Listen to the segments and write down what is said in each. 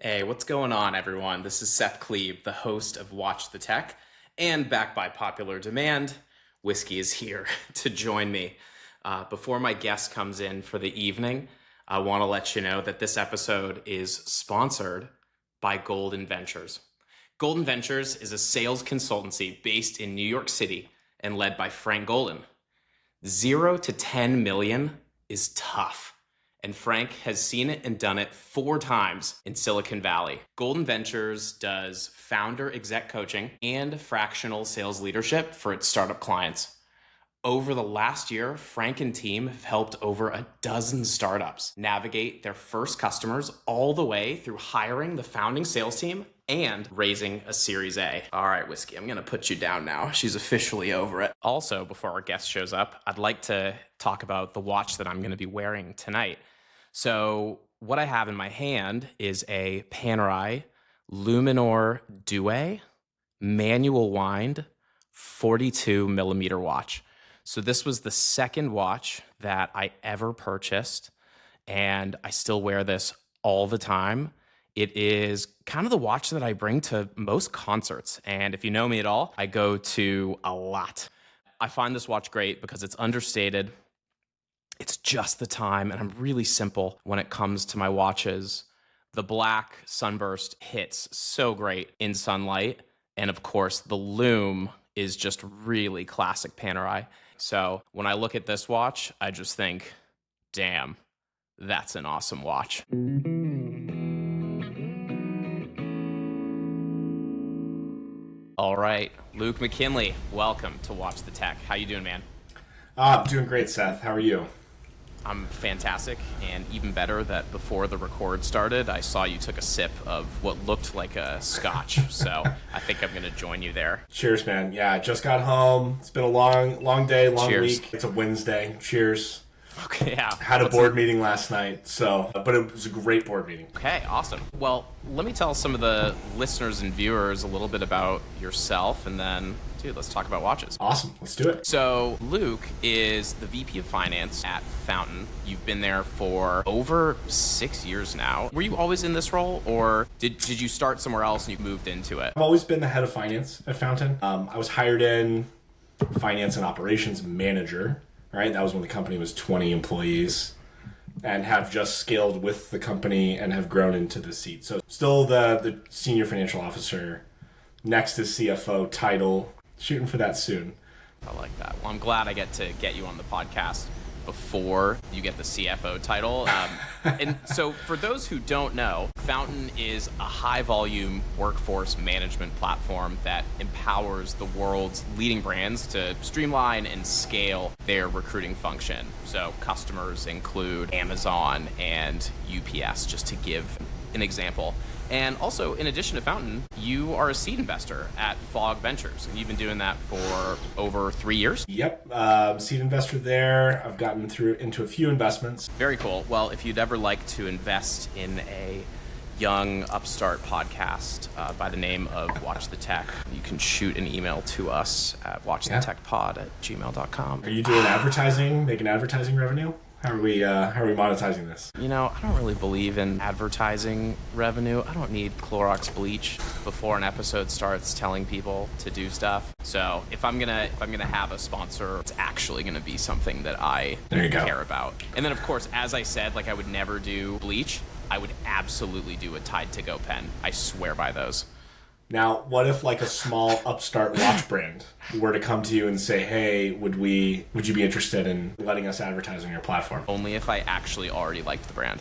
Hey, what's going on, everyone? This is Seth Klebe, the host of Watch the Tech, and backed by popular demand, Whiskey is here to join me. Before my guest comes in for the evening, I want to let you know that this episode is sponsored by Golden Ventures. Golden Ventures is a sales consultancy based in New York City and led by Frank Golden. 0 to 10 million is tough. And Frank has seen it and done it 4 times in Silicon Valley. Golden Ventures does founder exec coaching and fractional sales leadership for its startup clients. Over the last year, Frank and team have helped over a dozen startups navigate their first customers all the way through hiring the founding sales team and raising a Series A. All right, Whiskey, I'm going to put you down now. She's officially over it. Also, before our guest shows up, I'd like to talk about the watch that I'm going to be wearing tonight. So what I have in my hand is a Panerai Luminor Due manual wind 42 millimeter watch. So this was the second watch that I ever purchased, and I still wear this all the time. It is kind of the watch that I bring to most concerts. And if you know me at all, I go to a lot. I find this watch great because it's understated. It's just the time, and I'm really simple when it comes to my watches. The black sunburst hits so great in sunlight. And of course, the lume is just really classic Panerai. So when I look at this watch, I just think, damn, that's an awesome watch. All right, Luke McKinlay, welcome to Watch the Tech. How you doing, man? I'm doing great, Seth. How are you? I'm fantastic, and even better that before the record started, I saw you took a sip of what looked like a scotch. So I think I'm going to join you there. Cheers, man. Yeah, I just got home. It's been a long day, long Cheers. week. It's a Wednesday. Cheers. Okay, yeah. Had a board meeting last night, but it was a great board meeting. Okay, awesome. Well, let me tell some of the listeners and viewers a little bit about yourself, and then, dude, let's talk about watches. Awesome. Let's do it. So Luke is the VP of Finance at Fountain. You've been there for over 6 years now. Were you always in this role, or did you start somewhere else and you moved into it? I've always been the head of finance at Fountain. I was hired in finance and operations manager, right? That was when the company was 20 employees, and have just scaled with the company and have grown into the seat. So still the senior financial officer, next is CFO title, shooting for that soon. I like that. Well, I'm glad I get to get you on the podcast before you get the CFO title. And so for those who don't know, Fountain is a high-volume workforce management platform that empowers the world's leading brands to streamline and scale their recruiting function. So customers include Amazon and UPS, just to give an example. And also, in addition to Fountain, you are a seed investor at Fog Ventures, and you've been doing that for over 3 years? Yep, seed investor there. I've gotten into a few investments. Very cool. Well, if you'd ever like to invest in a young upstart podcast by the name of Watch the Tech, you can shoot an email to us at watchthetechpod@gmail.com. Are you doing advertising, making advertising revenue? How are we monetizing this? You know, I don't really believe in advertising revenue. I don't need Clorox bleach before an episode starts telling people to do stuff. So if I'm gonna have a sponsor, it's actually gonna be something that I care about. And then of course, as I said, like I would never do bleach. I would absolutely do a Tide to Go pen. I swear by those. Now, what if like a small upstart watch brand were to come to you and say, "Hey, would you be interested in letting us advertise on your platform?" Only if I actually already liked the brand.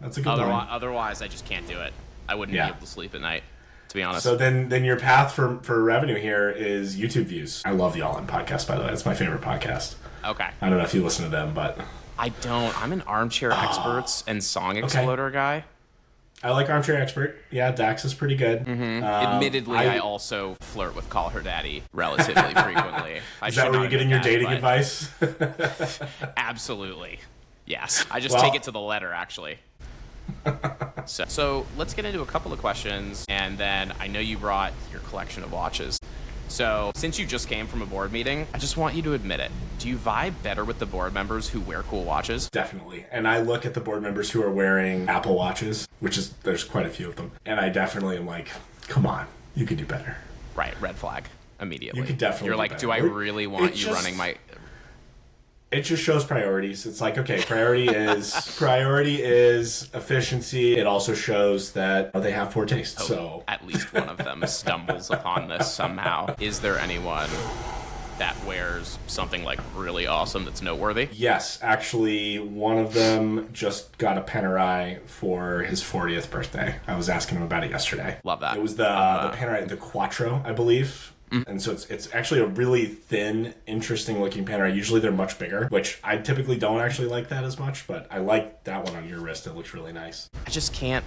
That's a good one. Otherwise, I just can't do it. I wouldn't be able to sleep at night, to be honest. So then your path for revenue here is YouTube views. I love the All In podcast, by the way. That's my favorite podcast. Okay. I don't know if you listen to them, but I don't. I'm an Armchair Experts and Song Exploder guy. I like Armchair Expert. Yeah, Dax is pretty good. Mm-hmm. Admittedly, I also flirt with Call Her Daddy relatively frequently. Is that where you're getting your dating advice? Absolutely. Yes. I just take it to the letter, actually. So let's get into a couple of questions, and then I know you brought your collection of watches. So, since you just came from a board meeting, I just want you to admit it. Do you vibe better with the board members who wear cool watches? Definitely. And I look at the board members who are wearing Apple Watches, there's quite a few of them, and I definitely am like, come on, you could do better. Right, red flag immediately. You could definitely You're do like, better. do I really want you running my... It just shows priorities. It's like, okay, priority is efficiency. It also shows that they have poor taste. So at least one of them stumbles upon this somehow. Is there anyone that wears something like really awesome that's noteworthy? Yes, actually, one of them just got a Panerai for his 40th birthday. I was asking him about it yesterday. Love that. It was the Panerai, the Quattro, I believe. And so it's actually a really thin, interesting looking Panerai. Usually they're much bigger, which I typically don't actually like that as much, but I like that one on your wrist. It looks really nice. I can't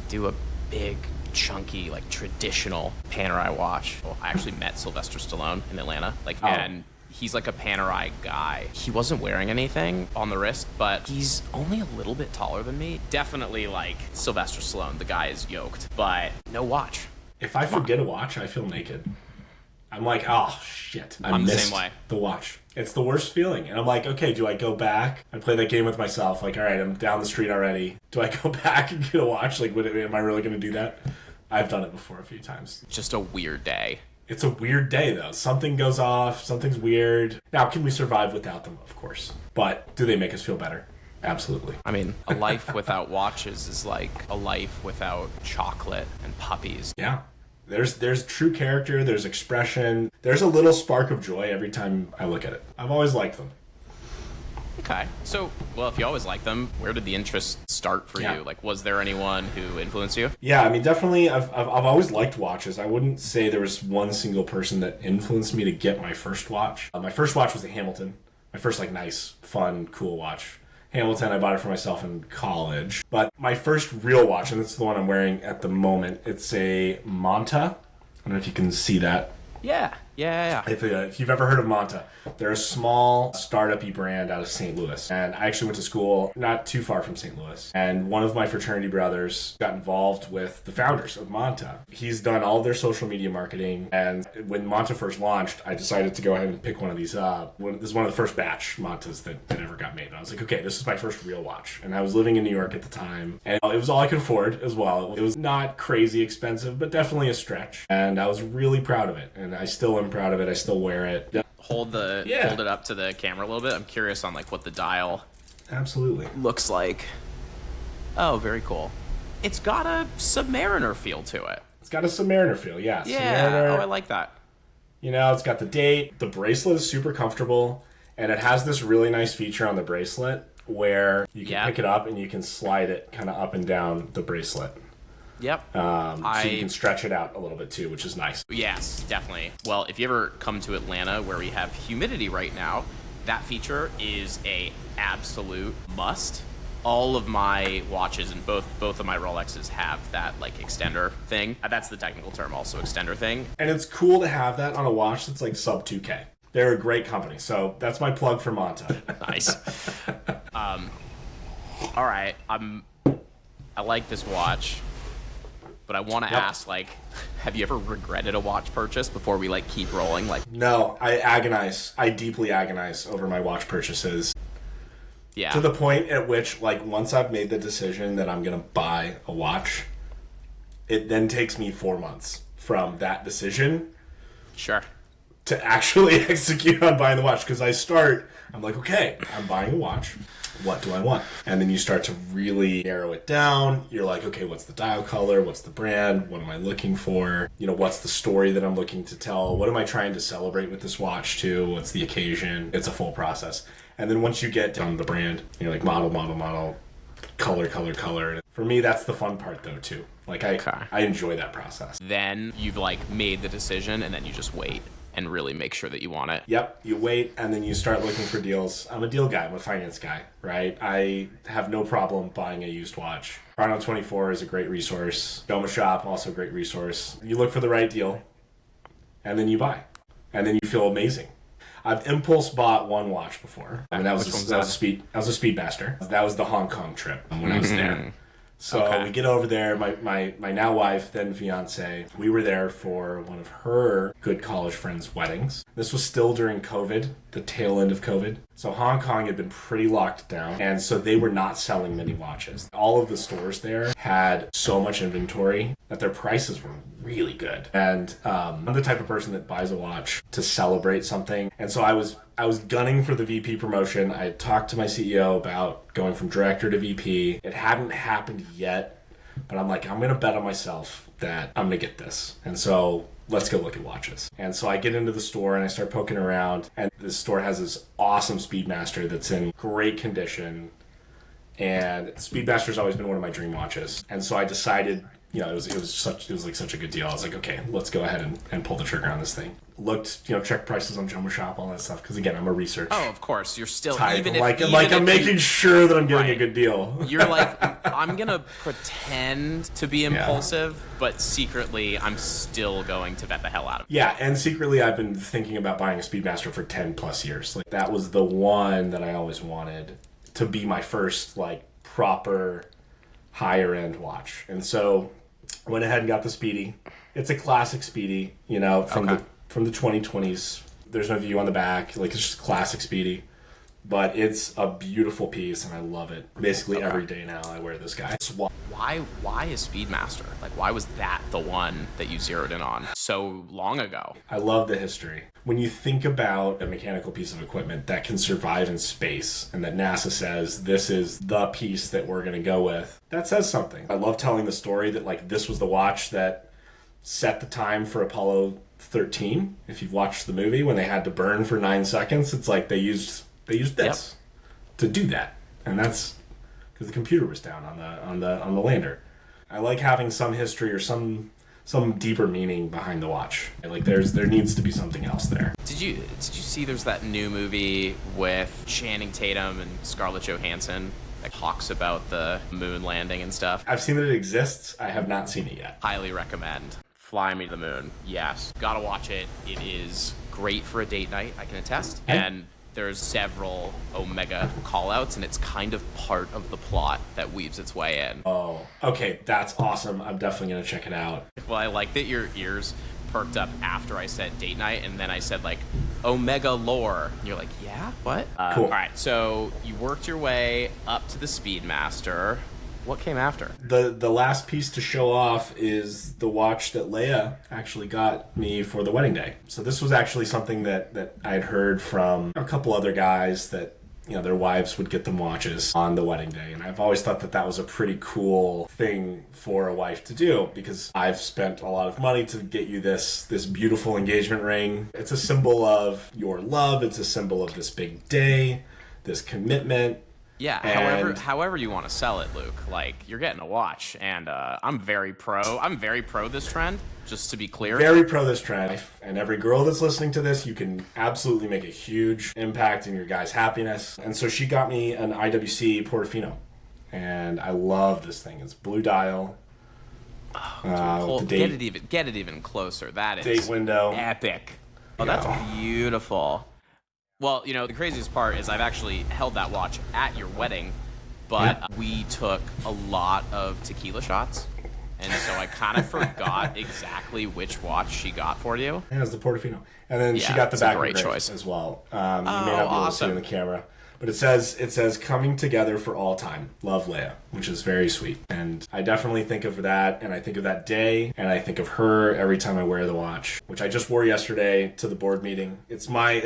do a big, chunky, like traditional Panerai watch. Well, I actually met Sylvester Stallone in Atlanta, and he's like a Panerai guy. He wasn't wearing anything on the wrist, but he's only a little bit taller than me. Definitely like Sylvester Stallone. The guy is yoked, but no watch. If I forget a watch, I feel naked. I'm like, oh, shit. I'm the same way. The watch. It's the worst feeling. And I'm like, okay, do I go back? I play that game with myself. Like, all right, I'm down the street already. Do I go back and get a watch? Like, am I really going to do that? I've done it before a few times. Just a weird day. It's a weird day, though. Something goes off. Something's weird. Now, can we survive without them? Of course. But do they make us feel better? Absolutely. I mean, a life without watches is like a life without chocolate and puppies. Yeah. There's true character, there's expression, there's a little spark of joy every time I look at it. I've always liked them. Okay. So, well, if you always liked them, where did the interest start for you? Like, was there anyone who influenced you? Yeah, I mean, definitely, I've always liked watches. I wouldn't say there was one single person that influenced me to get my first watch. My first watch was a Hamilton. My first, like, nice, fun, cool watch. Hamilton, I bought it for myself in college. But my first real watch, and it's the one I'm wearing at the moment, it's a Monta. I don't know if you can see that. Yeah. If you've ever heard of Monta, they're a small startup-y brand out of St. Louis. And I actually went to school not too far from St. Louis. And one of my fraternity brothers got involved with the founders of Monta. He's done all their social media marketing. And when Monta first launched, I decided to go ahead and pick one of these up. This is one of the first batch Montas that ever got made. And I was like, okay, this is my first real watch. And I was living in New York at the time. And it was all I could afford as well. It was not crazy expensive, but definitely a stretch. And I was really proud of it. And I still am proud of it. I still wear it. Hold it up to the camera a little bit. I'm curious on like what the dial Absolutely looks like. Oh, very cool. It's got a Submariner feel to it. It's got a Submariner feel, yeah. Yeah. Submariner, Oh, I like that. You know, it's got the date. The bracelet is super comfortable, and it has this really nice feature on the bracelet where you can pick it up and you can slide it kind of up and down the bracelet. Yep. So you can stretch it out a little bit too, which is nice. Yes, definitely. Well, if you ever come to Atlanta where we have humidity right now, that feature is a absolute must. All of my watches and both of my Rolexes have that like extender thing. That's the technical term, also extender thing. And it's cool to have that on a watch that's like sub 2K. They're a great company, so that's my plug for Monta. Nice. All right, I like this watch. But I want to ask, like, have you ever regretted a watch purchase before we, like, keep rolling? Like, no, I agonize. I deeply agonize over my watch purchases. Yeah. To the point at which, like, once I've made the decision that I'm going to buy a watch, it then takes me 4 months from that decision. Sure. To actually execute on buying the watch. Because I'm like, okay, I'm buying a watch. What do I want? And then you start to really narrow it down. You're like, okay, what's the dial color? What's the brand? What am I looking for? You know, what's the story that I'm looking to tell? What am I trying to celebrate with this watch too? What's the occasion? It's a full process. And then once you get down to the brand, you're like model, color. And for me, that's the fun part though too. Like I enjoy that process. Then you've like made the decision and then you just wait and really make sure that you want it. Yep, you wait and then you start looking for deals. I'm a deal guy, I'm a finance guy, right? I have no problem buying a used watch. Chrono 24 is a great resource. Doma Shop, also a great resource. You look for the right deal and then you buy. And then you feel amazing. I've impulse bought one watch before. I mean, that was a Speedmaster. That was the Hong Kong trip when I was there. So we get over there, my now wife, then fiance, we were there for one of her good college friends' weddings. This was still during COVID, the tail end of COVID. So Hong Kong had been pretty locked down, and so they were not selling mini watches. All of the stores there had so much inventory that their prices were really good. And I'm the type of person that buys a watch to celebrate something. And so I was gunning for the VP promotion. I had talked to my CEO about going from director to VP. It hadn't happened yet, but I'm like, I'm going to bet on myself that I'm going to get this. And so let's go look at watches. And so I get into the store and I start poking around, and this store has this awesome Speedmaster that's in great condition. And Speedmaster's always been one of my dream watches. And so I decided, it was like such a good deal. I was like, okay, let's go ahead and pull the trigger on this thing. Looked, check prices on Jumbo Shop, all that stuff. Because again, I'm a research. Oh, of course, you're still type. I'm making sure that I'm getting a good deal. You're like, I'm gonna pretend to be impulsive, but secretly, I'm still going to bet the hell out of it. Yeah, and secretly, I've been thinking about buying a Speedmaster for 10 plus years. Like that was the one that I always wanted to be my first proper higher end watch. And so went ahead and got the Speedy. It's a classic Speedy, from the 2020s. There's no view on the back. It's just classic Speedy. But it's a beautiful piece, and I love it. Basically, every day now I wear this guy. Why a Speedmaster? Why was that the one that you zeroed in on so long ago? I love the history. When you think about a mechanical piece of equipment that can survive in space, and that NASA says, this is the piece that we're going to go with, that says something. I love telling the story that, this was the watch that set the time for Apollo 13. If you've watched the movie, when they had to burn for 9 seconds, it's like they used this to do that, and that's because the computer was down on the lander. I like having some history or some deeper meaning behind the watch. There needs to be something else there. Did you see there's that new movie with Channing Tatum and Scarlett Johansson that talks about the moon landing and stuff? I've seen that it exists. I have not seen it yet. Highly recommend. Fly Me to the Moon. Yes, gotta watch it. It is great for a date night, I can attest. And there's several Omega callouts, and it's kind of part of the plot that weaves its way in. Oh, okay, that's awesome. I'm definitely going to check it out. Well, I like that your ears perked up after I said date night, and then I said, Omega lore. And you're like, yeah? What? Cool. All right, so you worked your way up to the Speedmaster. What came after? The last piece to show off is the watch that Leia actually got me for the wedding day. So this was actually something that I'd heard from a couple other guys that, their wives would get them watches on the wedding day. And I've always thought that was a pretty cool thing for a wife to do, because I've spent a lot of money to get you this beautiful engagement ring. It's a symbol of your love. It's a symbol of this big day, this commitment. Yeah, however you want to sell it, Luke. You're getting a watch, and I'm very pro this trend, just to be clear. Very pro this trend. And every girl that's listening to this, you can absolutely make a huge impact in your guy's happiness. And so she got me an IWC Portofino, and I love this thing. It's blue dial. Get it even closer. That is date window. Epic. Oh, that's beautiful. Well, the craziest part is I've actually held that watch at your wedding, but we took a lot of tequila shots, and so I kind of forgot exactly which watch she got for you. Yeah, it was the Portofino. And then she got the back great choice as well. You may not be able to see it in the camera. But it says coming together for all time. Love, Leia, which is very sweet. And I definitely think of that, and I think of that day, and I think of her every time I wear the watch, which I just wore yesterday to the board meeting. It's my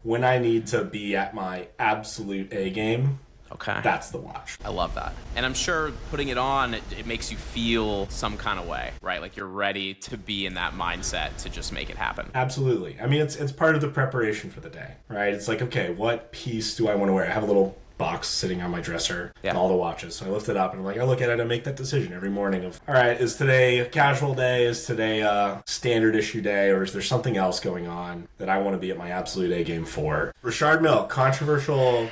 when I need to be at my absolute A game. Okay. That's the watch. I love that. And I'm sure putting it on, it makes you feel some kind of way, right? You're ready to be in that mindset to just make it happen. Absolutely. I mean, it's part of the preparation for the day, right? It's okay, what piece do I want to wear? I have a little box sitting on my dresser with all the watches. So I lift it up and I look at it and make that decision every morning of, all right, is today a casual day? Is today a standard issue day? Or is there something else going on that I want to be at my absolute A game for? Richard Mille, controversial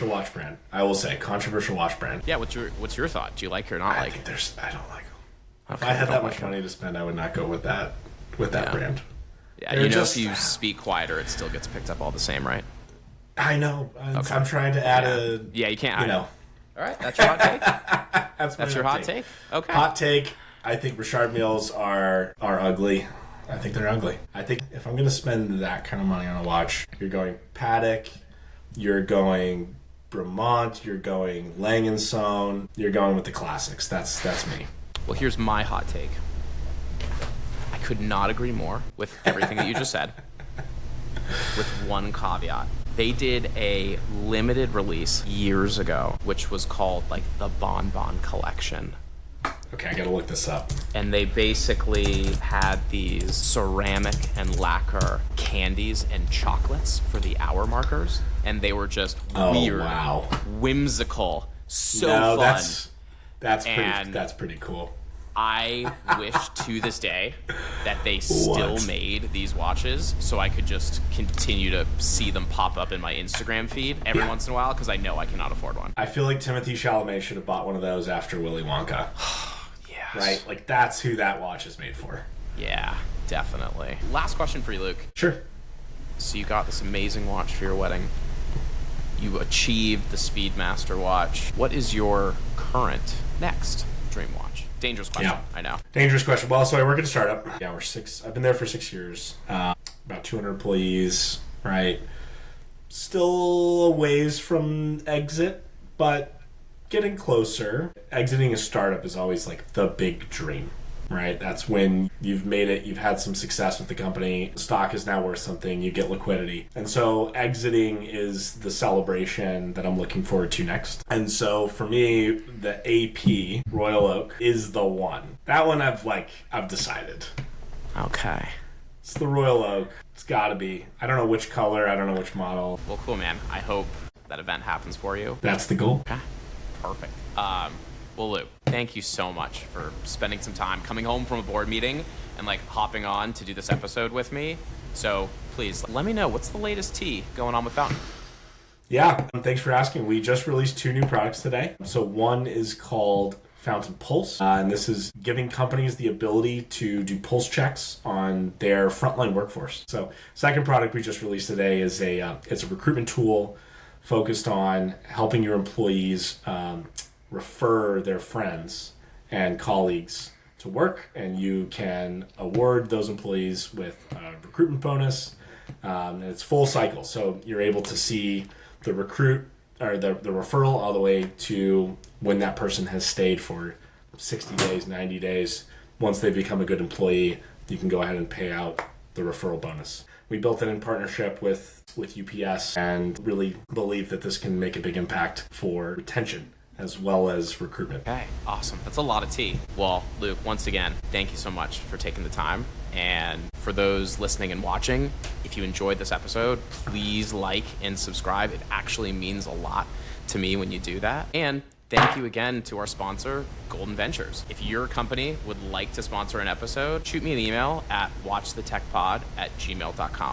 watch brand. I will say, controversial watch brand. Yeah, what's your thought? Do you like it or not I don't like them. If I had that much money to spend, I would not go with that brand. Yeah, if you speak quieter, it still gets picked up all the same, right? I know. I'm trying to add a... Yeah, you can't. All right, that's your hot take. That's your hot take? Okay. Hot take. I think Richard meals are ugly. I think they're ugly. I think if I'm going to spend that kind of money on a watch, you're going Patek, you're going Bremont, you're going Lang & Son, you're going with the classics. That's me. Well, here's my hot take. I could not agree more with everything that you just said, with one caveat. They did a limited release years ago, which was called like the Bon Bon Collection. Okay, I gotta look this up. And they basically had these ceramic and lacquer candies and chocolates for the hour markers. And they were just weird, whimsical, fun. That's pretty cool. I wish to this day that they still made these watches so I could just continue to see them pop up in my Instagram feed every once in a while, because I know I cannot afford one. I feel like Timothée Chalamet should have bought one of those after Willy Wonka. Yes. Right? Like, that's who that watch is made for. Yeah, definitely. Last question for you, Luke. Sure. So you got this amazing watch for your wedding. You achieved the Speedmaster watch. What is your current next dream watch? Dangerous question, I know. Dangerous question. Well, so I work at a startup. Yeah, I've been there for 6 years. About 200 employees, right? Still a ways from exit, but getting closer. Exiting a startup is always like the big dream, right? That's when you've made it, you've had some success with the company, stock is now worth something, you get liquidity. And so exiting is the celebration that I'm looking forward to next. And so for me, the AP Royal Oak is the one. That one I've decided. Okay. It's the Royal Oak. It's gotta be. I don't know which color, I don't know which model. Well, cool, man. I hope that event happens for you. That's the goal. Okay. Perfect. Well, Luke, thank you so much for spending some time coming home from a board meeting and like hopping on to do this episode with me. So please let me know, what's the latest tea going on with Fountain? Yeah, thanks for asking. We just released 2 new products today. So one is called Fountain Pulse, and this is giving companies the ability to do pulse checks on their frontline workforce. So second product we just released today is it's a recruitment tool focused on helping your employees refer their friends and colleagues to work, and you can award those employees with a recruitment bonus. And it's full cycle, so you're able to see the recruit or the referral all the way to when that person has stayed for 60 days, 90 days. Once they become a good employee, you can go ahead and pay out the referral bonus. We built it in partnership with UPS and really believe that this can make a big impact for retention as well as recruitment. Okay, awesome. That's a lot of tea. Well, Luke, once again, thank you so much for taking the time. And for those listening and watching, if you enjoyed this episode, please like and subscribe. It actually means a lot to me when you do that. And thank you again to our sponsor, Golden Ventures. If your company would like to sponsor an episode, shoot me an email at watchthetechpod@gmail.com.